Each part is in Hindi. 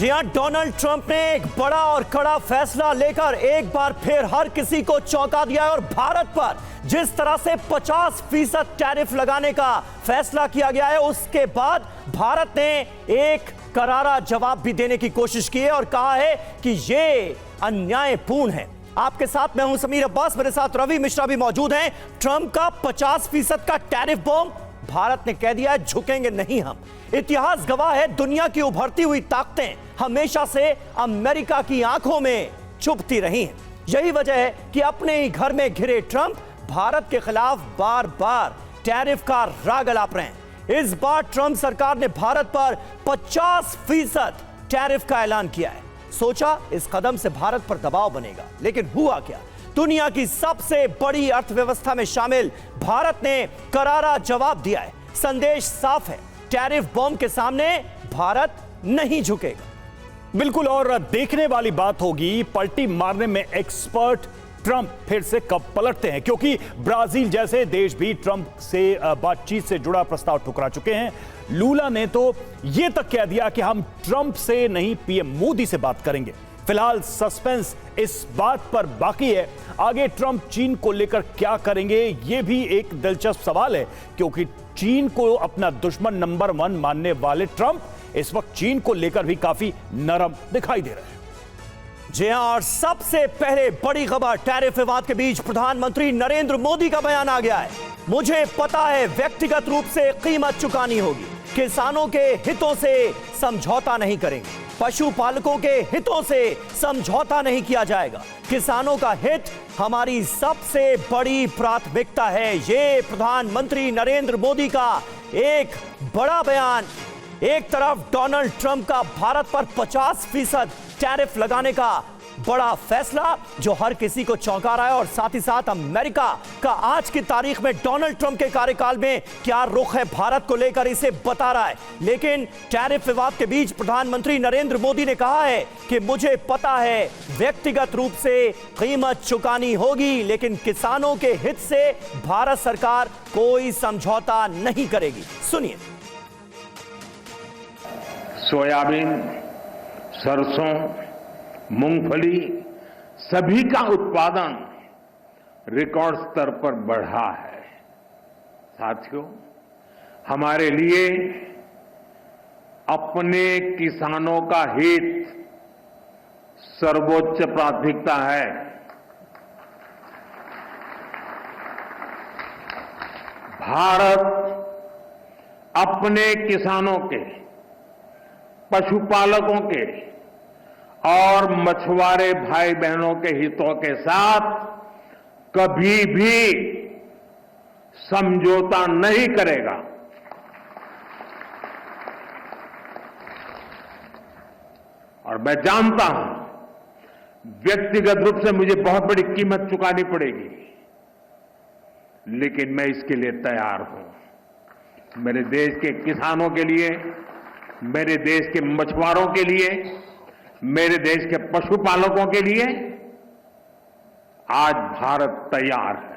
जी हां, डोनाल्ड ट्रंप ने एक बड़ा और कड़ा फैसला लेकर एक बार फिर हर किसी को चौंका दिया है और भारत पर जिस तरह से 50% टैरिफ लगाने का फैसला किया गया है, उसके बाद भारत ने एक करारा जवाब भी देने की कोशिश की है और कहा है कि यह अन्यायपूर्ण है। आपके साथ मैं हूं समीर अब्बास, मेरे साथ रवि मिश्रा भी मौजूद हैं। ट्रंप का 50% का टैरिफ बॉम्ब, भारत ने कह दिया है झुकेंगे नहीं हम। इतिहास गवाह है, दुनिया की उभरती हुई ताकतें हमेशा से अमेरिका की आंखों में चुभती रही हैं। यही वजह है कि अपने ही घर में घिरे ट्रंप भारत के खिलाफ बार बार टैरिफ का राग अलाप रहे हैं। इस बार ट्रंप सरकार ने भारत पर 50% टैरिफ का ऐलान किया है। सोचा इस कदम से भारत पर दबाव बनेगा, लेकिन हुआ क्या? दुनिया की सबसे बड़ी अर्थव्यवस्था में शामिल भारत ने करारा जवाब दिया है। संदेश साफ है, टैरिफ बॉम्ब के सामने भारत नहीं झुकेगा। बिल्कुल, और देखने वाली बात होगी पलटी मारने में एक्सपर्ट ट्रंप फिर से कब पलटते हैं, क्योंकि ब्राजील जैसे देश भी ट्रंप से बातचीत से जुड़ा प्रस्ताव ठुकरा चुके हैं। लूला ने तो यह तक कह दिया कि हम ट्रंप से नहीं पीएम मोदी से बात करेंगे। फिलहाल सस्पेंस इस बात पर बाकी है, आगे ट्रंप चीन को लेकर क्या करेंगे, यह भी एक दिलचस्प सवाल है, क्योंकि चीन को अपना दुश्मन नंबर 1 मानने वाले ट्रंप इस वक्त चीन को लेकर भी काफी नरम दिखाई दे रहे हैं। जी हां, और सबसे पहले बड़ी खबर, टैरिफ विवाद के बीच प्रधानमंत्री नरेंद्र मोदी का बयान आ गया है। मुझे पता है व्यक्तिगत रूप से कीमत चुकानी होगी, किसानों के हितों से समझौता नहीं करेंगे, पशुपालकों के हितों से समझौता नहीं किया जाएगा। किसानों का हित हमारी सबसे बड़ी प्राथमिकता है। ये प्रधानमंत्री नरेंद्र मोदी का एक बड़ा बयान। एक तरफ डोनाल्ड ट्रंप का भारत पर 50% टैरिफ लगाने का बड़ा फैसला जो हर किसी को चौंका रहा है, और साथ ही साथ अमेरिका का आज की तारीख में डोनाल्ड ट्रंप के कार्यकाल में क्या रुख है भारत को लेकर, इसे बता रहा है। लेकिन टैरिफ विवाद के बीच प्रधानमंत्री नरेंद्र मोदी ने कहा है कि मुझे पता है व्यक्तिगत रूप से कीमत चुकानी होगी, लेकिन किसानों के हित से भारत सरकार कोई समझौता नहीं करेगी। सुनिए। सोयाबीन, सरसों, मूंगफली सभी का उत्पादन रिकॉर्ड स्तर पर बढ़ा है। साथियों, हमारे लिए अपने किसानों का हित सर्वोच्च प्राथमिकता है। भारत अपने किसानों के, पशुपालकों के और मछुआरे भाई बहनों के हितों के साथ कभी भी समझौता नहीं करेगा। और मैं जानता हूं व्यक्तिगत रूप से मुझे बहुत बड़ी कीमत चुकानी पड़ेगी, लेकिन मैं इसके लिए तैयार हूं। मेरे देश के किसानों के लिए, मेरे देश के मछुआरों के लिए, मेरे देश के पशुपालकों के लिए आज भारत तैयार है।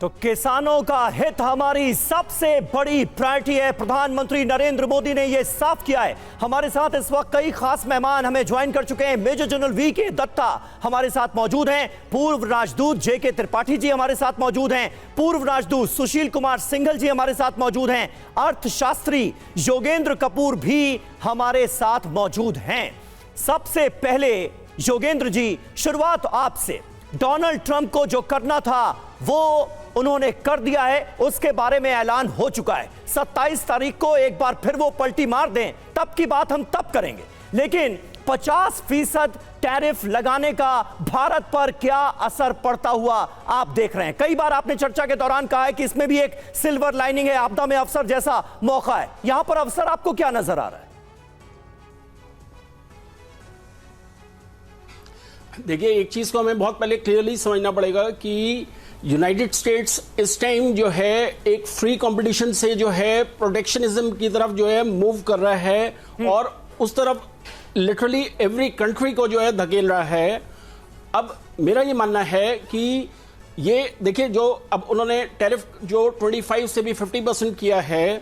तो किसानों का हित हमारी सबसे बड़ी प्रायोरिटी है, प्रधानमंत्री नरेंद्र मोदी ने यह साफ किया है। हमारे साथ इस वक्त कई खास मेहमान हमें ज्वाइन कर चुके हैं। Major general VK. दत्ता हमारे साथ मौजूद हैं, पूर्व राजदूत जे.के. त्रिपाठी जी हमारे साथ मौजूद हैं, पूर्व राजदूत सुशील कुमार सिंघल जी हमारे साथ मौजूद हैं, अर्थशास्त्री योगेंद्र कपूर भी हमारे साथ मौजूद हैं। सबसे पहले योगेंद्र जी, शुरुआत आपसे। डोनाल्ड ट्रंप को जो करना था वो उन्होंने कर दिया है, उसके बारे में ऐलान हो चुका है। 27 तारीख को एक बार फिर वो पलटी मार दें, तब की बात हम तब करेंगे। लेकिन 50% टैरिफ लगाने का भारत पर क्या असर पड़ता हुआ आप देख रहे हैं? कई बार आपने चर्चा के दौरान कहा है कि इसमें भी एक सिल्वर लाइनिंग है, आपदा में अवसर जैसा मौका है। यहां पर अवसर आपको क्या नजर आ रहा है? देखिए, एक चीज को हमें बहुत पहले क्लियरली समझना पड़ेगा कि यूनाइटेड स्टेट्स इस टाइम जो है एक फ्री कंपटीशन से जो है प्रोटेक्शनिज्म की तरफ जो है मूव कर रहा है, और उस तरफ लिटरली एवरी कंट्री को जो है धकेल रहा है। अब मेरा ये मानना है कि ये देखिए, जो अब उन्होंने टैरिफ जो 25 से भी 50% किया है,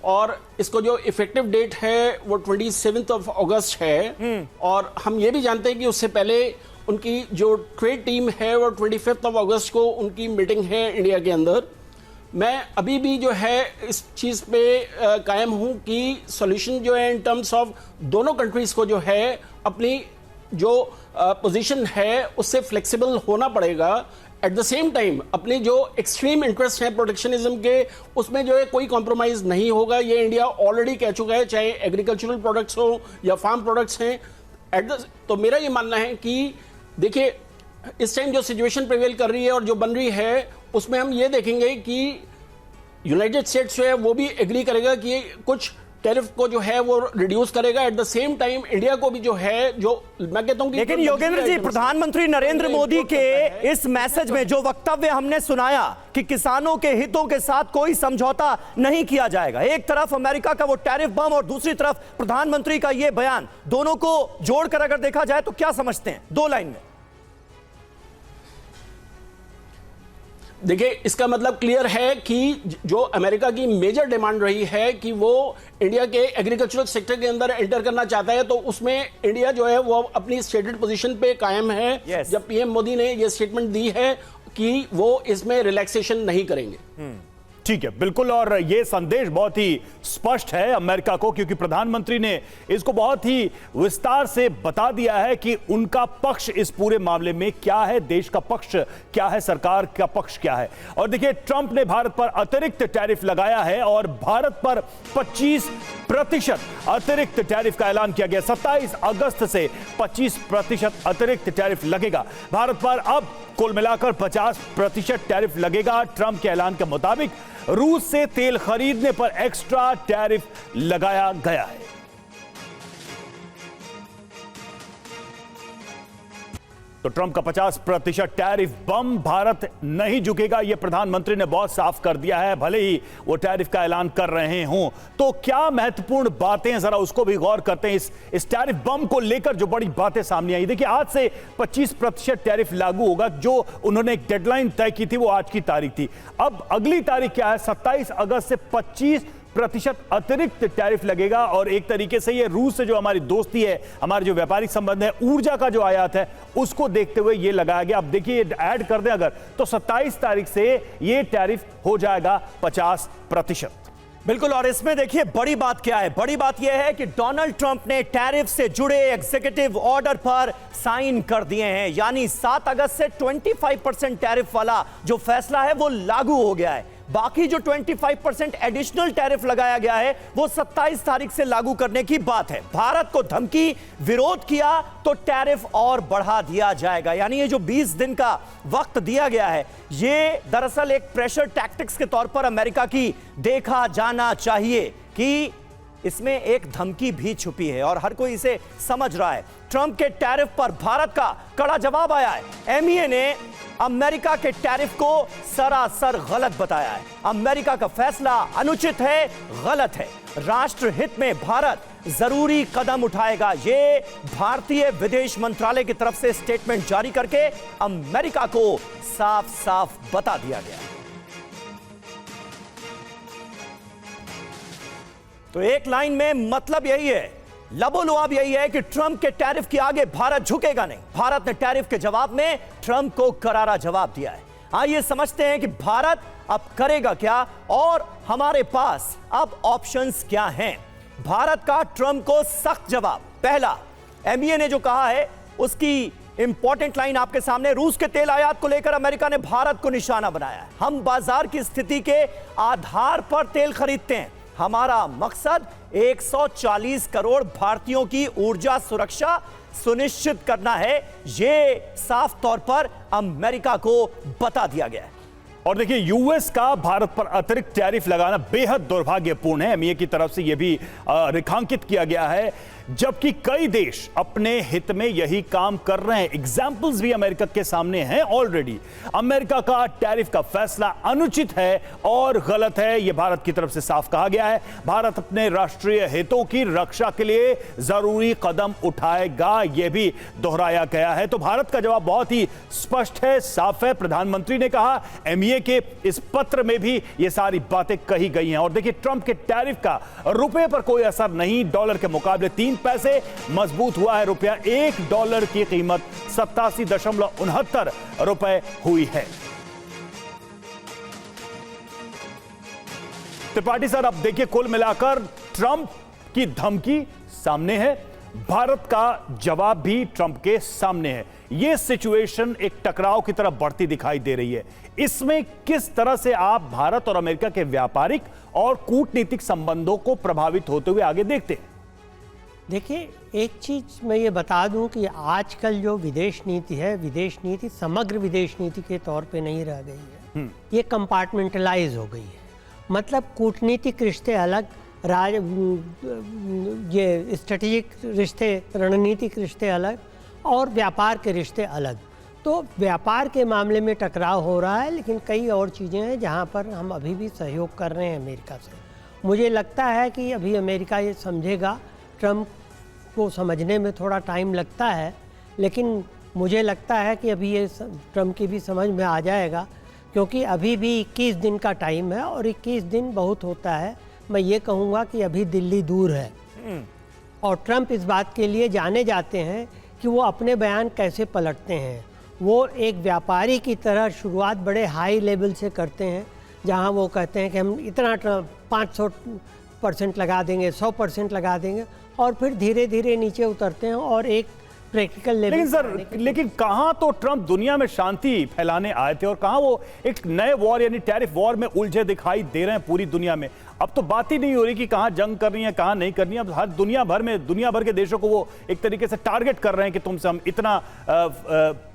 और इसको जो इफेक्टिव डेट है वो 27 अगस्त है, और हम ये भी जानते हैं कि उससे पहले उनकी जो ट्रेड टीम है वो 25 अगस्त को उनकी मीटिंग है इंडिया के अंदर। मैं अभी भी जो है इस चीज़ पे कायम हूँ कि सॉल्यूशन जो है इन टर्म्स ऑफ दोनों कंट्रीज को जो है अपनी जो पोजीशन है उससे फ्लेक्सिबल होना पड़ेगा। एट द सेम टाइम अपने जो एक्सट्रीम इंटरेस्ट हैं प्रोटेक्शनिज्म के, उसमें जो है कोई कॉम्प्रोमाइज नहीं होगा। ये इंडिया ऑलरेडी कह चुका है, चाहे एग्रीकल्चरल प्रोडक्ट्स हो या फार्म प्रोडक्ट्स हैं। तो मेरा ये मानना है कि देखिए, इस टाइम जो सिचुएशन प्रिवेल कर रही है और जो बन रही है, उसमें हम ये देखेंगे कि यूनाइटेड स्टेट्स जो है वो भी एग्री करेगा कि कुछ टैरिफ को जो है वो रिड्यूस करेगा। At the same time India को भी जो है, जो मैं कहता हूं कि, लेकिन योगेंद्र जी, प्रधानमंत्री नरेंद्र मोदी के इस मैसेज में जो वक्तव्य हमने सुनाया कि किसानों के हितों के साथ कोई समझौता नहीं किया जाएगा, एक तरफ अमेरिका का वो टैरिफ बम और दूसरी तरफ प्रधानमंत्री का ये बयान, दोनों को जोड़कर अगर देखा जाए तो क्या समझते हैं 2 लाइन में? देखिए, इसका मतलब क्लियर है कि जो अमेरिका की मेजर डिमांड रही है कि वो इंडिया के एग्रीकल्चरल सेक्टर के अंदर एंटर करना चाहता है, तो उसमें इंडिया जो है वो अपनी स्टेटेड पोजीशन पे कायम है। yes. जब पीएम मोदी ने ये स्टेटमेंट दी है कि वो इसमें रिलैक्सेशन नहीं करेंगे। ठीक है, बिल्कुल। और यह संदेश बहुत ही स्पष्ट है अमेरिका को, क्योंकि प्रधानमंत्री ने इसको बहुत ही विस्तार से बता दिया है कि उनका पक्ष इस पूरे मामले में क्या है, देश का पक्ष क्या है, सरकार का पक्ष क्या है। और देखिए, ट्रंप ने भारत पर अतिरिक्त टैरिफ लगाया है और भारत पर 25% अतिरिक्त टैरिफ का ऐलान किया गया। 27 अगस्त से 25% अतिरिक्त टैरिफ लगेगा भारत पर। अब कुल मिलाकर 50% टैरिफ लगेगा। ट्रंप के ऐलान के मुताबिक रूस से तेल खरीदने पर एक्स्ट्रा टैरिफ लगाया गया है। तो ट्रंप का 50% टैरिफ बम, भारत नहीं झुकेगा, यह प्रधानमंत्री ने बहुत साफ कर दिया है, भले ही वो टैरिफ का ऐलान कर रहे हों। तो क्या महत्वपूर्ण बातें, जरा उसको भी गौर करते हैं। इस टैरिफ बम को लेकर जो बड़ी बातें सामने आई, देखिए, आज से 25% टैरिफ लागू होगा। जो उन्होंने एक डेडलाइन तय की थी वो आज की तारीख थी। अब अगली तारीख क्या है? 27 अगस्त से 25% अतिरिक्त टैरिफ लगेगा। और एक तरीके से ये रूस से जो हमारी दोस्ती है, हमारे जो व्यापारिक संबंध है, ऊर्जा का जो आयात है, उसको देखते हुए ये लगाया गया। अब देखिए, ऐड कर दें अगर, तो 27 तारीख से ये टैरिफ हो जाएगा 50%। बिल्कुल। और इसमें देखिए बड़ी बात क्या है? बड़ी बात यह है कि डोनाल्ड ट्रंप ने टैरिफ से जुड़े एग्जीक्यूटिव ऑर्डर पर साइन कर दिए हैं, यानी 7 अगस्त से 25% टैरिफ वाला जो फैसला है वो लागू हो गया है। बाकी जो 25% एडिशनल टैरिफ लगाया गया है वो 27 तारीख से लागू करने की बात है। भारत को धमकी, विरोध किया तो टैरिफ और बढ़ा दिया जाएगा। यानी ये जो 20 दिन का वक्त दिया गया है, ये दरअसल एक प्रेशर टैक्टिक्स के तौर पर अमेरिका की देखा जाना चाहिए कि इसमें एक धमकी भी छुपी है और हर कोई इसे समझ रहा है। ट्रंप के टैरिफ पर भारत का कड़ा जवाब आया है। एमईए ने अमेरिका के टैरिफ को सरासर गलत बताया है। अमेरिका का फैसला अनुचित है, गलत है। राष्ट्र हित में भारत जरूरी कदम उठाएगा, ये भारतीय विदेश मंत्रालय की तरफ से स्टेटमेंट जारी करके अमेरिका को साफ साफ बता दिया गया। तो एक लाइन में मतलब यही है, लबोलुआब यही है कि ट्रंप के टैरिफ के आगे भारत झुकेगा नहीं। भारत ने टैरिफ के जवाब में ट्रंप को करारा जवाब दिया है। आइए समझते हैं कि भारत अब करेगा क्या और हमारे पास अब ऑप्शंस क्या हैं। भारत का ट्रंप को सख्त जवाब। पहला, एमईए ने जो कहा है उसकी इंपॉर्टेंट लाइन आपके सामने। रूस के तेल आयात को लेकर अमेरिका ने भारत को निशाना बनाया है। हम बाजार की स्थिति के आधार पर तेल खरीदते हैं। हमारा मकसद 140 करोड़ भारतीयों की ऊर्जा सुरक्षा सुनिश्चित करना है, यह साफ तौर पर अमेरिका को बता दिया गया है। और देखिए, यूएस का भारत पर अतिरिक्त टैरिफ लगाना बेहद दुर्भाग्यपूर्ण है। एमईए की तरफ से यह भी रेखांकित किया गया है, जबकि कई देश अपने हित में यही काम कर रहे हैं। एग्जाम्पल्स भी अमेरिका के सामने हैं ऑलरेडी। अमेरिका का टैरिफ का फैसला अनुचित है और गलत है, यह भारत की तरफ से साफ कहा गया है। भारत अपने राष्ट्रीय हितों की रक्षा के लिए जरूरी कदम उठाएगा, यह भी दोहराया गया है। तो भारत का जवाब बहुत ही स्पष्ट है, साफ है। प्रधानमंत्री ने कहा, एमईए के इस पत्र में भी ये सारी बातें कही गई हैं। और देखिए, ट्रंप के टैरिफ का रुपए पर कोई असर नहीं। डॉलर के मुकाबले 3 पैसे मजबूत हुआ है रुपया। $1 की कीमत 87.69 रुपए हुई है। त्रिपाठी सर, अब देखिए, कुल मिलाकर ट्रंप की धमकी सामने है, भारत का जवाब भी ट्रंप के सामने है। यह सिचुएशन एक टकराव की तरफ बढ़ती दिखाई दे रही है। इसमें किस तरह से आप भारत और अमेरिका के व्यापारिक और कूटनीतिक संबंधों को प्रभावित होते हुए आगे देखते हैं? देखिए, एक चीज़ मैं ये बता दूं कि आजकल जो विदेश नीति है, विदेश नीति समग्र विदेश नीति के तौर पे नहीं रह गई है। ये कंपार्टमेंटलाइज हो गई है। मतलब कूटनीतिक रिश्ते अलग, ये स्ट्रेटेजिक रिश्ते, रणनीतिक रिश्ते अलग और व्यापार के रिश्ते अलग। तो व्यापार के मामले में टकराव हो रहा है, लेकिन कई और चीज़ें हैं जहाँ पर हम अभी भी सहयोग कर रहे हैं अमेरिका से। मुझे लगता है कि अभी अमेरिका ये समझेगा, ट्रंप को समझने में थोड़ा टाइम लगता है, लेकिन मुझे लगता है कि अभी ये ट्रंप की भी समझ में आ जाएगा, क्योंकि अभी भी 21 दिन का टाइम है और 21 दिन बहुत होता है। मैं ये कहूँगा कि अभी दिल्ली दूर है और ट्रंप इस बात के लिए जाने जाते हैं कि वो अपने बयान कैसे पलटते हैं। वो एक व्यापारी की तरह शुरुआत बड़े हाई लेवल से करते हैं, जहाँ वो कहते हैं कि हम इतना 500% लगा देंगे, 100% लगा देंगे, और फिर धीरे धीरे नीचे उतरते हैं और एक प्रैक्टिकल लेवल। लेकिन सर, लेकिन कहां तो ट्रंप दुनिया में शांति फैलाने आए थे और कहां वो एक नए वॉर यानी टैरिफ वॉर में उलझे दिखाई दे रहे हैं पूरी दुनिया में। अब तो बात ही नहीं हो रही कि कहां जंग करनी है, कहां नहीं करनी है। अब हर दुनिया भर के देशों को वो एक तरीके से टारगेट कर रहे हैं कि तुमसे हम इतना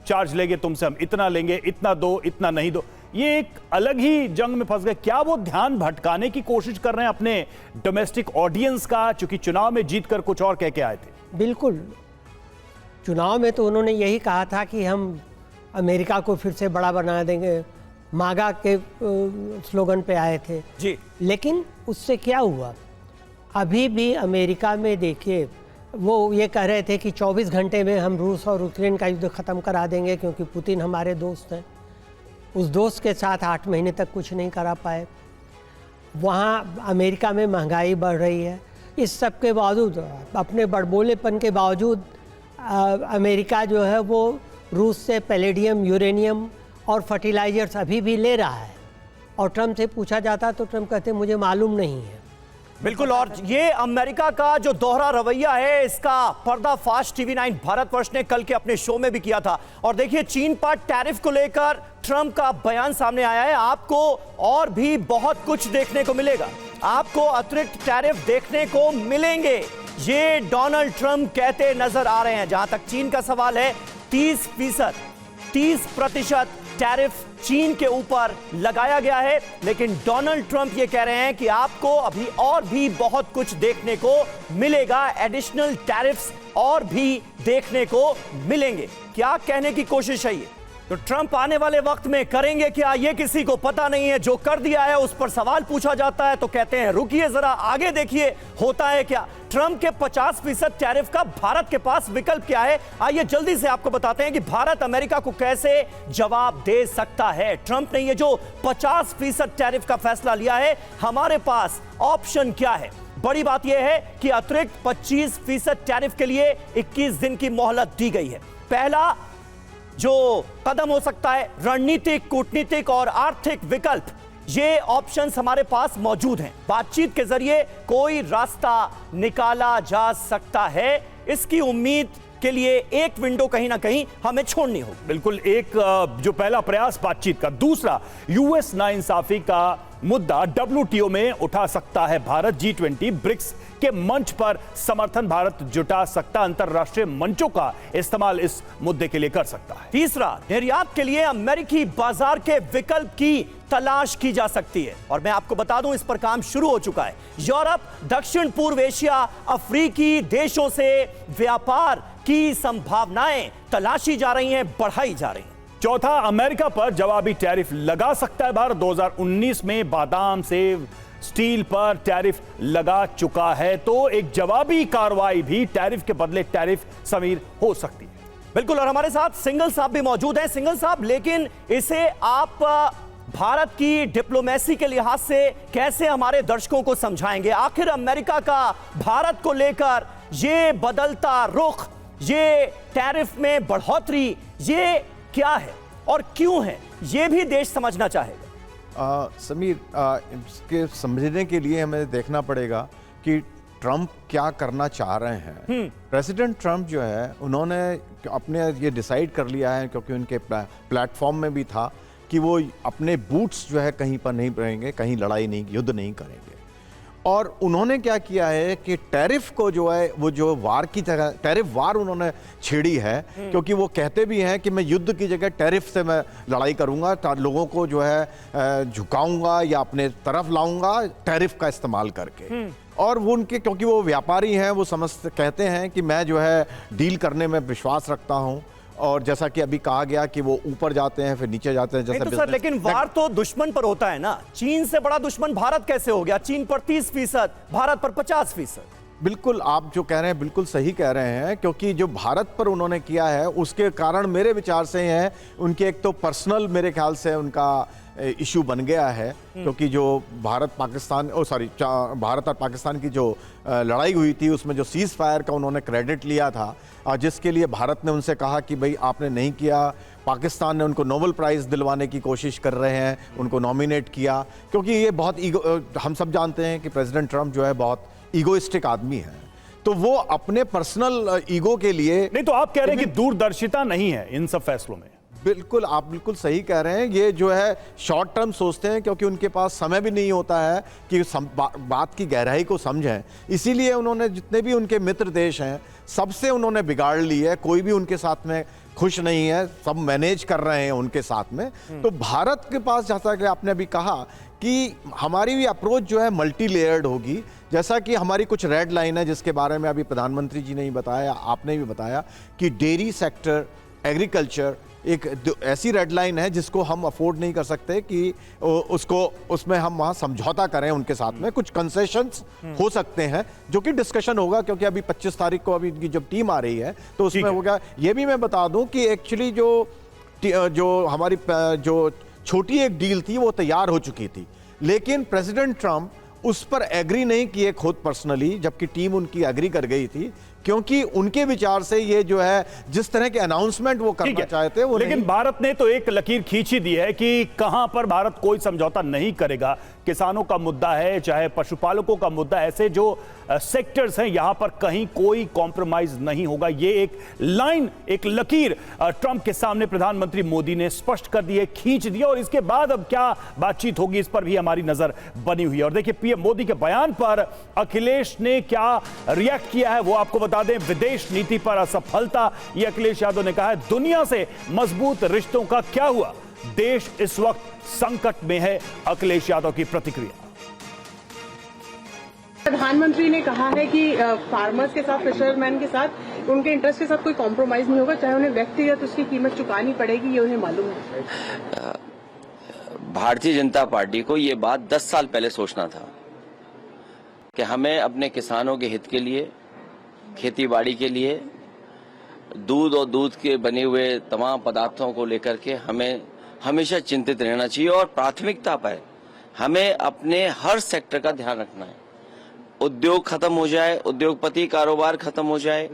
चार्ज लेंगे, तुमसे हम इतना लेंगे, इतना दो, इतना नहीं दो। ये एक अलग ही जंग में फंस गए। क्या वो ध्यान भटकाने की कोशिश कर रहे हैं अपने डोमेस्टिक ऑडियंस का, चूंकि चुनाव में जीतकर कुछ और कह के आए थे? बिल्कुल, चुनाव में तो उन्होंने यही कहा था कि हम अमेरिका को फिर से बड़ा बना देंगे, मागा के स्लोगन पे आए थे जी। लेकिन उससे क्या हुआ? अभी भी अमेरिका में देखिए, वो ये कह रहे थे कि 24 घंटे में हम रूस और यूक्रेन का युद्ध ख़त्म करा देंगे, क्योंकि पुतिन हमारे दोस्त हैं। उस दोस्त के साथ 8 महीने तक कुछ नहीं करा पाए। वहाँ अमेरिका में महंगाई बढ़ रही है। इस सब के बावजूद, अपने बड़बोलेपन के बावजूद, अमेरिका जो है वो रूस से पैलेडियम, यूरेनियम और फर्टिलाइजर्स अभी भी ले रहा है। और ट्रंप से पूछा जाता तो ट्रंप कहते मुझे मालूम नहीं है। बिल्कुल, और ये अमेरिका का जो दोहरा रवैया है, इसका पर्दाफाश TV9 भारतवर्ष ने कल के अपने शो में भी किया था। और देखिए, चीन पर टैरिफ को लेकर ट्रंप का बयान सामने आया है। आपको और भी बहुत कुछ देखने को मिलेगा, आपको अतिरिक्त टैरिफ देखने को मिलेंगे, ये डोनाल्ड ट्रंप कहते नजर आ रहे हैं। जहां तक चीन का सवाल है, 30% टैरिफ चीन के ऊपर लगाया गया है, लेकिन डोनाल्ड ट्रंप ये कह रहे हैं कि आपको अभी और भी बहुत कुछ देखने को मिलेगा, एडिशनल टैरिफ्स और भी देखने को मिलेंगे। क्या कहने की कोशिश है ये? तो ट्रंप आने वाले वक्त में करेंगे क्या, ये किसी को पता नहीं है। जो कर दिया है उस पर सवाल पूछा जाता है तो कहते हैं रुकिए जरा, आगे देखिए होता है क्या। ट्रंप के 50% टैरिफ का भारत के पास विकल्प क्या है, आइए जल्दी से आपको बताते हैं कि भारत अमेरिका को कैसे जवाब दे सकता है। ट्रंप ने ये जो 50% टैरिफ का फैसला लिया है, हमारे पास ऑप्शन क्या है। बड़ी बात यह है कि अतिरिक्त 25% टैरिफ के लिए 21 दिन की मोहलत दी गई है। पहला जो कदम हो सकता है, रणनीतिक, कूटनीतिक और आर्थिक विकल्प, ये ऑप्शंस हमारे पास मौजूद हैं। बातचीत के जरिए कोई रास्ता निकाला जा सकता है, इसकी उम्मीद के लिए एक विंडो कहीं ना कहीं हमें छोड़नी होगी। बिल्कुल, एक जो पहला प्रयास बातचीत का, दूसरा यूएस नाइंसाफी का मुद्दा WTO में उठा सकता है भारत। G20 ब्रिक्स के मंच पर समर्थन भारत जुटा सकता, अंतरराष्ट्रीय मंचों का इस्तेमाल इस मुद्दे के लिए कर सकता है। तीसरा, निर्यात के लिए अमेरिकी बाजार के विकल्प की तलाश की जा सकती है और मैं आपको बता दूं, इस पर काम शुरू हो चुका है। यूरोप, दक्षिण पूर्व एशिया, अफ्रीकी देशों से व्यापार की संभावनाएं तलाशी जा रही हैं, बढ़ाई जा रही हैं। चौथा, अमेरिका पर जवाबी टैरिफ लगा सकता है भारत। 2019 में बादाम, सेब, स्टील पर टैरिफ लगा चुका है, तो एक जवाबी कार्रवाई भी टैरिफ के बदले टैरिफ समीर हो सकती है। बिल्कुल, और हमारे साथ सिंघल साहब भी मौजूद हैं। सिंघल साहब, लेकिन इसे आप भारत की डिप्लोमेसी के लिहाज से कैसे हमारे दर्शकों को समझाएंगे? आखिर अमेरिका का भारत को लेकर ये बदलता रुख, ये टैरिफ में बढ़ोतरी, ये क्या है और क्यों है, ये भी देश समझना चाहेगा। समीर, इसके समझने के लिए हमें देखना पड़ेगा कि ट्रंप क्या करना चाह रहे हैं। प्रेसिडेंट ट्रंप जो है, उन्होंने अपने ये डिसाइड कर लिया है, क्योंकि उनके प्लेटफॉर्म में भी था कि वो अपने बूट्स जो है कहीं पर नहीं रहेंगे, कहीं लड़ाई नहीं, युद्ध नहीं करेंगे। और उन्होंने क्या किया है कि टैरिफ को जो है, वो जो वार की तरह टैरिफ वार उन्होंने छेड़ी है, क्योंकि वो कहते भी हैं कि मैं युद्ध की जगह टैरिफ से मैं लड़ाई करूंगा, लोगों को जो है झुकाऊंगा या अपने तरफ लाऊंगा टैरिफ का इस्तेमाल करके। और वो उनके, क्योंकि वो व्यापारी हैं, वो कहते हैं कि मैं जो है डील करने में विश्वास रखता हूँ। और जैसा कि अभी कहा गया कि वो ऊपर जाते हैं फिर नीचे जाते हैं, जैसे तो सर, लेकिन वार तो दुश्मन पर होता है ना। चीन से बड़ा दुश्मन भारत कैसे हो गया? चीन पर 30%, भारत पर 50%। बिल्कुल, आप जो कह रहे हैं बिल्कुल सही कह रहे हैं, क्योंकि जो भारत पर उन्होंने किया है उसके कारण मेरे विचार से है, उनके एक तो पर्सनल मेरे ख्याल से उनका इशू बन गया है, क्योंकि जो भारत और पाकिस्तान की जो लड़ाई हुई थी, उसमें जो सीज फायर का उन्होंने क्रेडिट लिया था, जिसके लिए भारत ने उनसे कहा कि भाई आपने नहीं किया। पाकिस्तान ने उनको नोबेल प्राइज़ दिलवाने की कोशिश कर रहे हैं, उनको नॉमिनेट किया, क्योंकि ये बहुत हम सब जानते हैं कि प्रेसिडेंट ट्रंप जो है बहुत ईगोइस्टिक आदमी है, तो वो अपने पर्सनल ईगो के लिए। नहीं, तो आप कह रहे हैं कि दूरदर्शिता नहीं है इन सब फैसलों में। बिल्कुल, आप बिल्कुल सही कह रहे हैं। ये जो है शॉर्ट टर्म सोचते हैं, क्योंकि उनके पास समय भी नहीं होता है कि बात की गहराई को समझें। इसीलिए उन्होंने जितने भी उनके मित्र देश हैं, सबसे उन्होंने बिगाड़ ली है। कोई भी उनके साथ में खुश नहीं है, सब मैनेज कर रहे हैं उनके साथ में। तो भारत के पास, जैसा कि आपने अभी कहा कि हमारी भी अप्रोच जो है मल्टी लेयर्ड होगी। जैसा कि हमारी कुछ रेड लाइन है, जिसके बारे में अभी प्रधानमंत्री जी ने ही बताया, आपने भी बताया कि डेयरी सेक्टर, एग्रीकल्चर एक ऐसी रेड लाइन है जिसको हम अफोर्ड नहीं कर सकते कि उसमें हम वहाँ समझौता करें उनके साथ में। कुछ कंसेशंस हो सकते हैं, जो कि डिस्कशन होगा, क्योंकि अभी 25 तारीख को अभी इनकी जब टीम आ रही है तो उसमें होगा। ये भी मैं बता दूं कि एक्चुअली जो हमारी जो छोटी एक डील थी वो तैयार हो चुकी थी, लेकिन प्रेसिडेंट ट्रंप उस पर एग्री नहीं किए खुद पर्सनली, जबकि टीम उनकी एग्री कर गई थी, क्योंकि उनके विचार से ये जो है जिस तरह के अनाउंसमेंट वो करना चाहते वो, लेकिन भारत ने तो एक लकीर खींची दी है कि कहां पर भारत कोई समझौता नहीं करेगा। किसानों का मुद्दा है, चाहे पशुपालकों का मुद्दा, ऐसे जो सेक्टर्स हैं, यहां पर कहीं कोई कॉम्प्रोमाइज नहीं होगा। ये एक लाइन, एक लकीर ट्रंप के सामने प्रधानमंत्री मोदी ने स्पष्ट कर दी है, खींच दिया। और इसके बाद अब क्या बातचीत होगी, इस पर भी हमारी नजर बनी हुई है। और देखिए, पीएम मोदी के बयान पर अखिलेश ने क्या रिएक्ट किया है वो आपको बता दें। विदेश नीति पर असफलता, ये अखिलेश यादव ने कहा है। दुनिया से मजबूत रिश्तों का क्या हुआ, देश इस वक्त संकट में है, अखिलेश यादव की प्रतिक्रिया। प्रधानमंत्री ने कहा है कि फार्मर्स के साथ, फिशरमैन के साथ, उनके इंटरेस्ट के साथ कोई कॉम्प्रोमाइज नहीं होगा, चाहे उन्हें व्यक्तिगत उसकी कीमत चुकानी पड़ेगी, ये उन्हें मालूम है। भारतीय जनता पार्टी को ये बात 10 साल पहले सोचना था कि हमें अपने किसानों के हित के लिए, खेतीबाड़ी के लिए, दूध और दूध के बने हुए तमाम पदार्थों को लेकर के हमें हमेशा चिंतित रहना चाहिए। और प्राथमिकता पर हमें अपने हर सेक्टर का ध्यान रखना है। उद्योग खत्म हो जाए, उद्योगपति कारोबार खत्म हो जाए,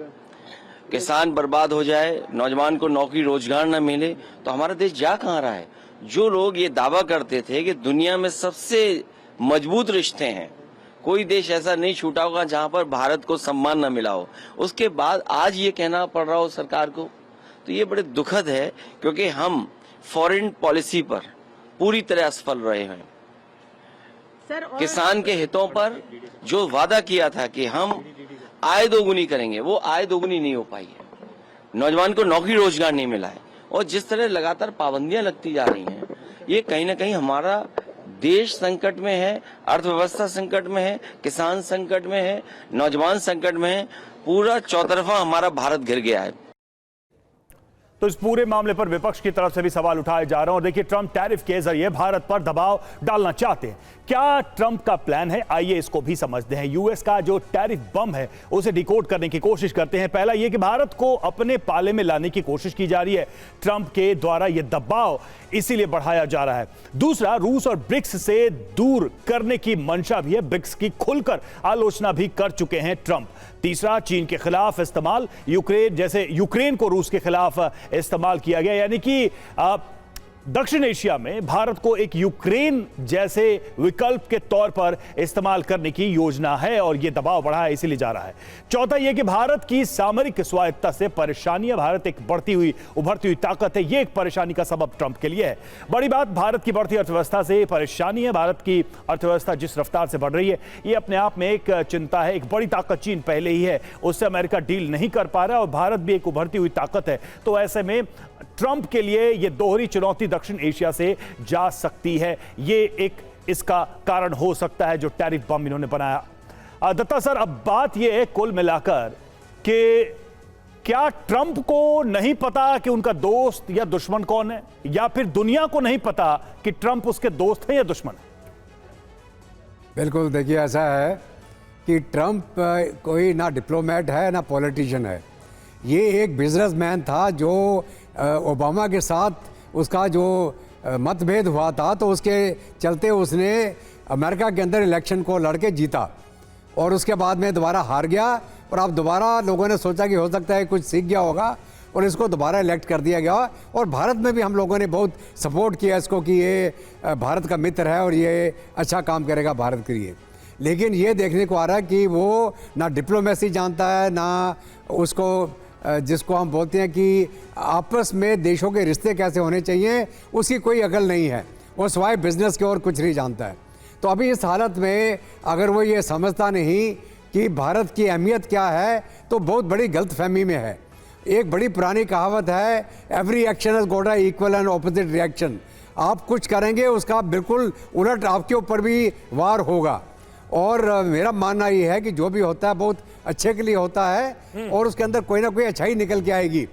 किसान बर्बाद हो जाए, नौजवान को नौकरी रोजगार न मिले, तो हमारा देश जा कहाँ रहा है। जो लोग ये दावा करते थे कि दुनिया में सबसे मजबूत रिश्ते हैं, कोई देश ऐसा नहीं छूटा होगा जहां पर भारत को सम्मान न मिला हो, उसके बाद आज ये कहना पड़ रहा हो सरकार को, तो ये बड़े दुखद है। क्योंकि हम फॉरेन पॉलिसी पर पूरी तरह असफल रहे हैं। किसान के हितों पर जो वादा किया था कि हम आय दोगुनी करेंगे, वो आय दोगुनी नहीं हो पाई है। नौजवान को नौकरी रोजगार नहीं मिला है और जिस तरह लगातार पाबंदियां लगती जा रही हैं, ये कहीं ना कहीं हमारा देश संकट में है, अर्थव्यवस्था संकट में है, किसान संकट में है, नौजवान संकट में है, पूरा चौतरफा हमारा भारत घिर गया है। तो इस पूरे मामले पर विपक्ष की तरफ से भी सवाल उठाए जा रहे हैं और देखिए, ट्रंप टैरिफ के जरिए भारत पर दबाव डालना चाहते हैं। क्या ट्रंप का प्लान है? आइए इसको भी समझते हैं। यूएस का जो टैरिफ बम है उसे डिकोड करने की कोशिश करते हैं। पहला यह कि भारत को अपने पाले में लाने की कोशिश की जा रही है, ट्रंप के द्वारा यह दबाव इसीलिए बढ़ाया जा रहा है। दूसरा, रूस और ब्रिक्स से दूर करने की मंशा भी है, ब्रिक्स की खुलकर आलोचना भी कर चुके हैं ट्रंप। तीसरा, चीन के खिलाफ इस्तेमाल, यूक्रेन को रूस के खिलाफ इस्तेमाल किया गया, यानी कि दक्षिण एशिया में भारत को एक यूक्रेन जैसे विकल्प के तौर पर इस्तेमाल करने की योजना है और यह दबाव बढ़ा है, इसीलिए जा रहा है। चौथा यह कि भारत की सामरिक स्वायत्तता से परेशानी है, भारत एक उभरती हुई ताकत है, यह एक परेशानी का सबब ट्रंप के लिए है। बड़ी बात, भारत की बढ़ती अर्थव्यवस्था से परेशानी है। भारत की अर्थव्यवस्था जिस रफ्तार से बढ़ रही है, यह अपने आप में एक चिंता है। एक बड़ी ताकत चीन पहले ही है, उससे अमेरिका डील नहीं कर पा रहा और भारत भी एक उभरती हुई ताकत है। तो ऐसे में ट्रंप के लिए यह दोहरी चुनौती दक्षिण एशिया से जा सकती है, यह एक इसका कारण हो सकता है जो टैरिफ बम इन्होंने बनाया। दत्ता सर, अब बात यह है कुल मिलाकर कि क्या ट्रंप को नहीं पता कि उनका दोस्त या दुश्मन कौन है, या फिर दुनिया को नहीं पता कि ट्रंप उसके दोस्त है या दुश्मन है? बिल्कुल, देखिए ऐसा है कि ट्रंप कोई ना डिप्लोमेट है ना पॉलिटिशियन है। ये एक बिजनेसमैन था जो ओबामा के साथ उसका जो मतभेद हुआ था, तो उसके चलते उसने अमेरिका के अंदर इलेक्शन को लड़के जीता और उसके बाद में दोबारा हार गया। और अब दोबारा लोगों ने सोचा कि हो सकता है कुछ सीख गया होगा और इसको दोबारा इलेक्ट कर दिया गया। और भारत में भी हम लोगों ने बहुत सपोर्ट किया इसको कि ये भारत का मित्र है और ये अच्छा काम करेगा भारत के लिए। लेकिन ये देखने को आ रहा है कि वो ना डिप्लोमेसी जानता है, ना उसको जिसको हम बोलते हैं कि आपस में देशों के रिश्ते कैसे होने चाहिए, उसकी कोई अकल नहीं है। वो सिवाय बिजनेस के और कुछ नहीं जानता है। तो अभी इस हालत में अगर वो ये समझता नहीं कि भारत की अहमियत क्या है, तो बहुत बड़ी गलतफहमी में है। एक बड़ी पुरानी कहावत है, every action has got a equal and opposite reaction. आप कुछ करेंगे उसका बिल्कुल उलट आपके ऊपर भी वार होगा। और मेरा मानना ये है कि जो भी होता है बहुत अच्छे के लिए होता है और उसके अंदर कोई ना कोई अच्छाई निकल के आएगी।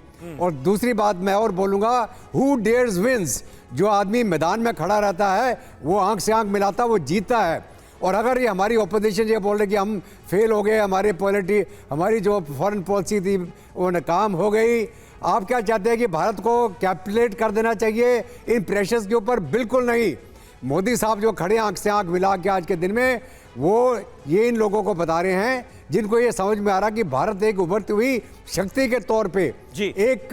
और दूसरी बात मैं और बोलूँगा, हु डेयर्स विंस। जो आदमी मैदान में खड़ा रहता है वो आंख से आंख मिलाता, वो जीतता है। और अगर ये हमारी ऑपोजिशन ये बोल रहे कि हम फेल हो गए, हमारी जो फॉरेन पॉलिसी थी वो नाकाम हो गई, आप क्या चाहते हैं कि भारत को कैपिटुलेट कर देना चाहिए इन प्रेशर्स के ऊपर? बिल्कुल नहीं। मोदी साहब जो खड़े आंख से आंख मिला के आज के दिन में, वो ये इन लोगों को बता रहे हैं जिनको ये समझ में आ रहा कि भारत एक उभरती हुई शक्ति के तौर पे एक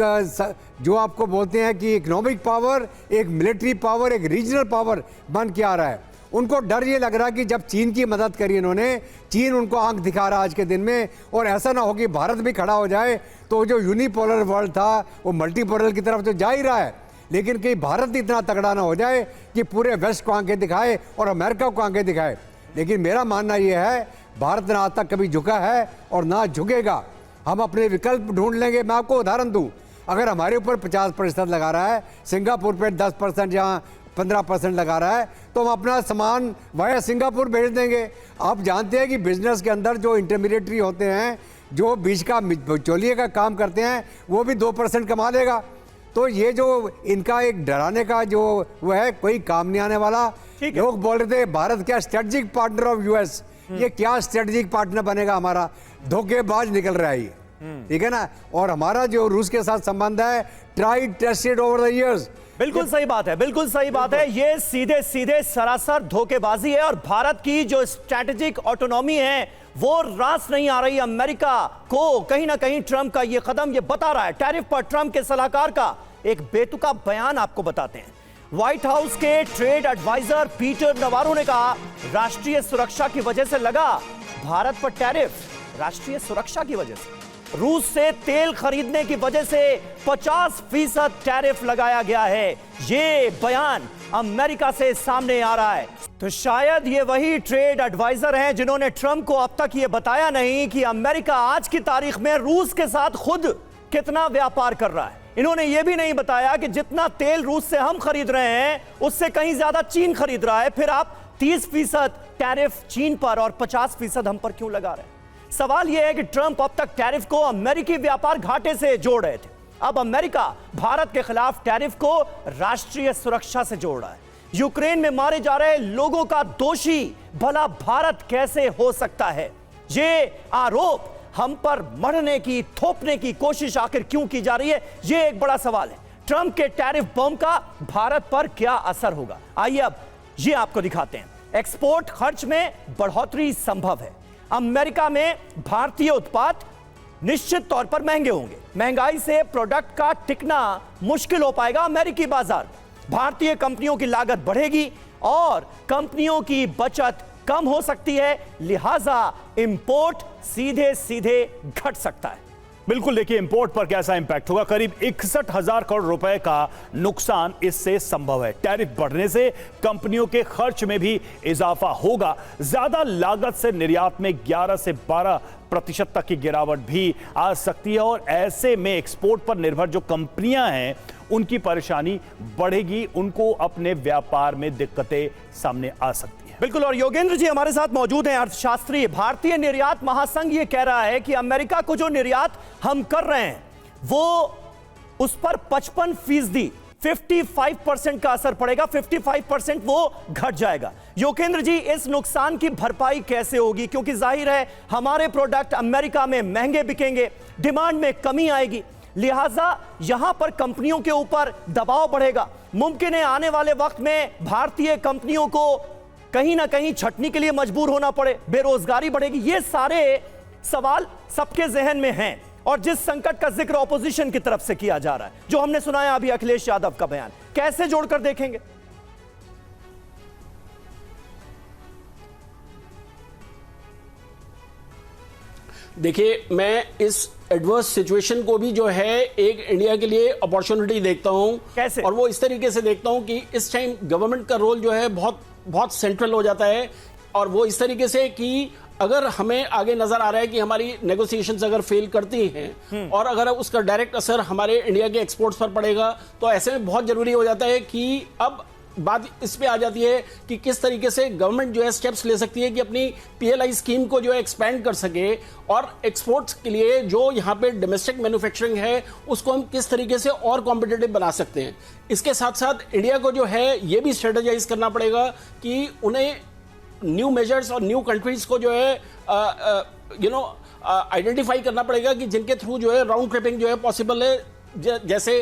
जो आपको बोलते हैं कि इकोनॉमिक पावर, एक मिलिट्री पावर, एक रीजनल पावर बन के आ रहा है। उनको डर ये लग रहा कि जब चीन की मदद करी इन्होंने, चीन उनको आंख दिखा रहा आज के दिन में, और ऐसा ना हो कि भारत भी खड़ा हो जाए तो जो यूनिपोलर वर्ल्ड था वो मल्टीपोलर की तरफ तो जा ही रहा है, लेकिन कहीं भारत इतना तगड़ा ना हो जाए कि पूरे वेस्ट को आंखें दिखाए और अमेरिका को आंखें दिखाए। लेकिन मेरा मानना यह है, भारत ने आज तक कभी झुका है और ना झुकेगा। हम अपने विकल्प ढूंढ लेंगे। मैं आपको उदाहरण दूं, अगर हमारे ऊपर 50% लगा रहा है, सिंगापुर पे 10% या 15% लगा रहा है, तो हम अपना सामान वाया सिंगापुर भेज देंगे। आप जानते हैं कि बिजनेस के अंदर जो इंटरमीडिएटरी होते हैं, जो बीच का बिचौलिए का काम करते हैं, वो भी 2% कमा लेगा। तो ये जो इनका एक डराने का जो वो है, कोई काम नहीं आने वाला। लोग बोल रहे थे भारत क्या स्ट्रेटेजिक पार्टनर ऑफ यूएस, ये क्या स्ट्रेटेजिक पार्टनर बनेगा हमारा? धोखेबाज निकल रहा है ये, ठीक है ना। और हमारा जो रूस के साथ संबंध है, tried tested over the years. बिल्कुल सही बात है, बिल्कुल सही बात है। ये सीधे सीधे सरासर धोखेबाजी है और भारत की जो स्ट्रेटेजिक ऑटोनॉमी है वो रास नहीं आ रही अमेरिका को। कहीं ना कहीं ट्रंप का ये कदम ये बता रहा है। टैरिफ पर ट्रंप के सलाहकार का एक बेतुका बयान आपको बताते हैं। व्हाइट हाउस के ट्रेड एडवाइजर पीटर नवारो ने कहा, राष्ट्रीय सुरक्षा की वजह से लगा भारत पर टैरिफ, राष्ट्रीय सुरक्षा की वजह से। रूस से तेल खरीदने की वजह से 50% टैरिफ लगाया गया है। ये बयान अमेरिका से सामने आ रहा है। तो शायद ये वही ट्रेड एडवाइजर हैं जिन्होंने ट्रंप को अब तक ये बताया नहीं कि अमेरिका आज की तारीख में रूस के साथ खुद कितना व्यापार कर रहा है। इन्होंने ये भी नहीं बताया कि जितना तेल रूस से हम खरीद रहे हैं उससे कहीं ज्यादा चीन खरीद रहा है। फिर आप 30% टैरिफ चीन पर और 50% हम पर क्यों लगा रहे हैं? सवाल यह है कि ट्रंप अब तक टैरिफ को अमेरिकी व्यापार घाटे से जोड़ रहे थे, अब अमेरिका भारत के खिलाफ टैरिफ को राष्ट्रीय सुरक्षा से जोड़ रहा है। यूक्रेन में मारे जा रहे लोगों का दोषी भला भारत कैसे हो सकता है? ये आरोप हम पर मढ़ने की, थोपने की कोशिश आखिर क्यों की जा रही है? ये एक बड़ा सवाल है। ट्रंप के टैरिफ बम का भारत पर क्या असर होगा? आइए अब ये आपको दिखाते हैं। एक्सपोर्ट खर्च में बढ़ोतरी संभव है। अमेरिका में भारतीय उत्पाद निश्चित तौर पर महंगे होंगे। महंगाई से प्रोडक्ट का टिकना मुश्किल हो पाएगा अमेरिकी बाजार। भारतीय कंपनियों की लागत बढ़ेगी और कंपनियों की बचत कम हो सकती है, लिहाजा इंपोर्ट सीधे सीधे घट सकता है। बिल्कुल, देखिए इंपोर्ट पर कैसा इंपैक्ट होगा। करीब 61,000 करोड़ रुपए का नुकसान इससे संभव है। टैरिफ बढ़ने से कंपनियों के खर्च में भी इजाफा होगा। ज्यादा लागत से निर्यात में 11 से 12% तक की गिरावट भी आ सकती है और ऐसे में एक्सपोर्ट पर निर्भर जो कंपनियां हैं उनकी परेशानी बढ़ेगी, उनको अपने व्यापार में दिक्कतें सामने आ सकती है। बिल्कुल, और योगेंद्र जी हमारे साथ मौजूद हैं, अर्थशास्त्री। भारतीय निर्यात महासंघ ये कह रहा है कि अमेरिका को जो निर्यात हम कर रहे हैं वो उस पर 55%, 55% का असर पड़ेगा, 55% वो घट जाएगा। योगेंद्र जी, इस नुकसान की भरपाई कैसे होगी? क्योंकि जाहिर है हमारे प्रोडक्ट अमेरिका में महंगे बिकेंगे, डिमांड में कमी आएगी, लिहाजा यहां पर कंपनियों के ऊपर दबाव बढ़ेगा। मुमकिन है आने वाले वक्त में भारतीय कंपनियों को कहीं ना कहीं छटनी के लिए मजबूर होना पड़े, बेरोजगारी बढ़ेगी। ये सारे सवाल सबके जहन में हैं और जिस संकट का जिक्र ऑपोजिशन की तरफ से किया जा रहा है, जो हमने सुनाया अभी अखिलेश यादव का बयान, कैसे जोड़कर देखेंगे? देखिए, मैं इस एडवर्स सिचुएशन को भी जो है एक इंडिया के लिए अपॉर्चुनिटी देखता हूं। कैसे? और वो इस तरीके से देखता हूं कि इस टाइम गवर्नमेंट का रोल जो है बहुत सेंट्रल हो जाता है, और वो इस तरीके से कि अगर हमें आगे नजर आ रहा है कि हमारी नेगोशिएशंस अगर फेल करती हैं और अगर उसका डायरेक्ट असर हमारे इंडिया के एक्सपोर्ट्स पर पड़ेगा, तो ऐसे में बहुत जरूरी हो जाता है कि अब बात इस पे आ जाती है कि किस तरीके से गवर्नमेंट जो है स्टेप्स ले सकती है कि अपनी पीएलआई स्कीम को जो है एक्सपेंड कर सके और एक्सपोर्ट्स के लिए जो यहाँ पे डोमेस्टिक मैन्युफैक्चरिंग है उसको हम किस तरीके से और कॉम्पिटिटिव बना सकते हैं। इसके साथ साथ इंडिया को जो है ये भी स्ट्रेटेजाइज करना पड़ेगा कि उन्हें न्यू मेजर्स और न्यू कंट्रीज को जो है आइडेंटिफाई करना पड़ेगा कि जिनके थ्रू जो है राउंड ट्रिपिंग जो है पॉसिबल है। जैसे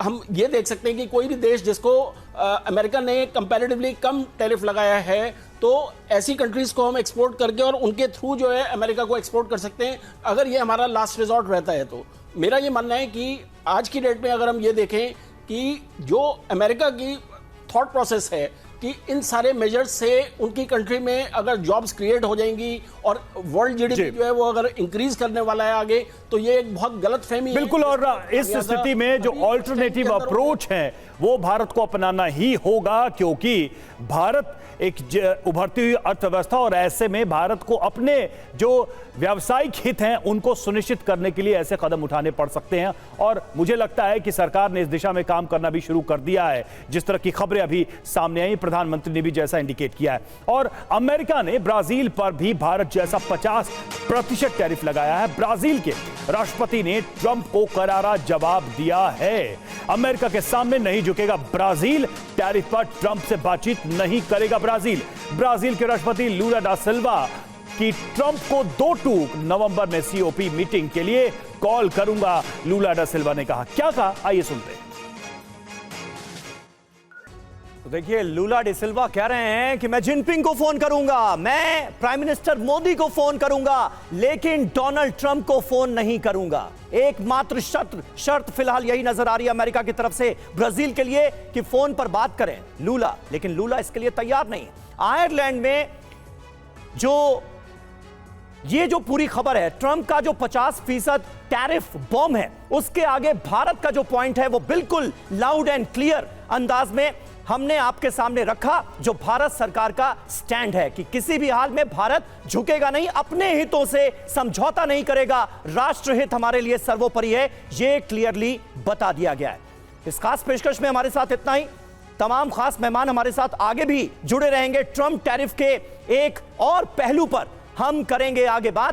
हम ये देख सकते हैं कि कोई भी देश जिसको अमेरिका ने कंपैरेटिवली कम टैरिफ लगाया है, तो ऐसी कंट्रीज को हम एक्सपोर्ट करके और उनके थ्रू जो है अमेरिका को एक्सपोर्ट कर सकते हैं, अगर ये हमारा लास्ट रिजॉर्ट रहता है। तो मेरा ये मानना है कि आज की डेट में अगर हम ये देखें कि जो अमेरिका की थॉट प्रोसेस है कि इन सारे मेजर्स से उनकी कंट्री में अगर जॉब्स क्रिएट हो जाएंगी और वर्ल्ड जीडीपी जो है वो अगर इंक्रीज करने वाला है आगे, तो ये एक बहुत गलत फहमी है। बिल्कुल, और इस स्थिति में जो ऑल्टरनेटिव अप्रोच है वो भारत को अपनाना ही होगा, क्योंकि भारत एक उभरती हुई अर्थव्यवस्था और ऐसे में भारत को अपने जो व्यावसायिक हित हैं उनको सुनिश्चित करने के लिए ऐसे कदम उठाने पड़ सकते हैं। और मुझे लगता है कि सरकार ने इस दिशा में काम करना भी शुरू कर दिया है, जिस तरह की खबरें अभी सामने आई, प्रधानमंत्री ने भी जैसा इंडिकेट किया है। और अमेरिका ने ब्राजील पर भी भारत जैसा 50% टैरिफ लगाया है। ब्राजील के राष्ट्रपति ने ट्रंप को करारा जवाब दिया है। अमेरिका के सामने नहीं झुकेगा ब्राजील, टैरिफ पर ट्रंप से बातचीत नहीं करेगा ब्राजील। ब्राजील के राष्ट्रपति लूला डा सिल्वा की ट्रंप को 2 टूक नवंबर में सीओपी मीटिंग के लिए कॉल करूंगा, लूला डा सिल्वा ने कहा। क्या कहा, आइए सुनते हैं। तो देखिए, लूला डे सिल्वा कह रहे हैं कि मैं जिनपिंग को फोन करूंगा, मैं प्राइम मिनिस्टर मोदी को फोन करूंगा, लेकिन डोनाल्ड ट्रंप को फोन नहीं करूंगा। एकमात्र शर्त फिलहाल यही नजर आ रही है अमेरिका की तरफ से ब्राजील के लिए कि फोन पर बात करें लूला, लेकिन लूला इसके लिए तैयार नहीं है। आयरलैंड में ये जो पूरी खबर है, ट्रंप का जो 50% टैरिफ बॉम्ब है, उसके आगे भारत का जो पॉइंट है वो बिल्कुल लाउड एंड क्लियर अंदाज में हमने आपके सामने रखा जो भारत सरकार का स्टैंड है कि किसी भी हाल में भारत झुकेगा नहीं, अपने हितों से समझौता नहीं करेगा, राष्ट्रहित हमारे लिए सर्वोपरि है, यह क्लियरली बता दिया गया है। इस खास पेशकश में हमारे साथ इतना ही। तमाम खास मेहमान हमारे साथ आगे भी जुड़े रहेंगे। ट्रंप टैरिफ के एक और पहलू पर हम करेंगे आगे बात।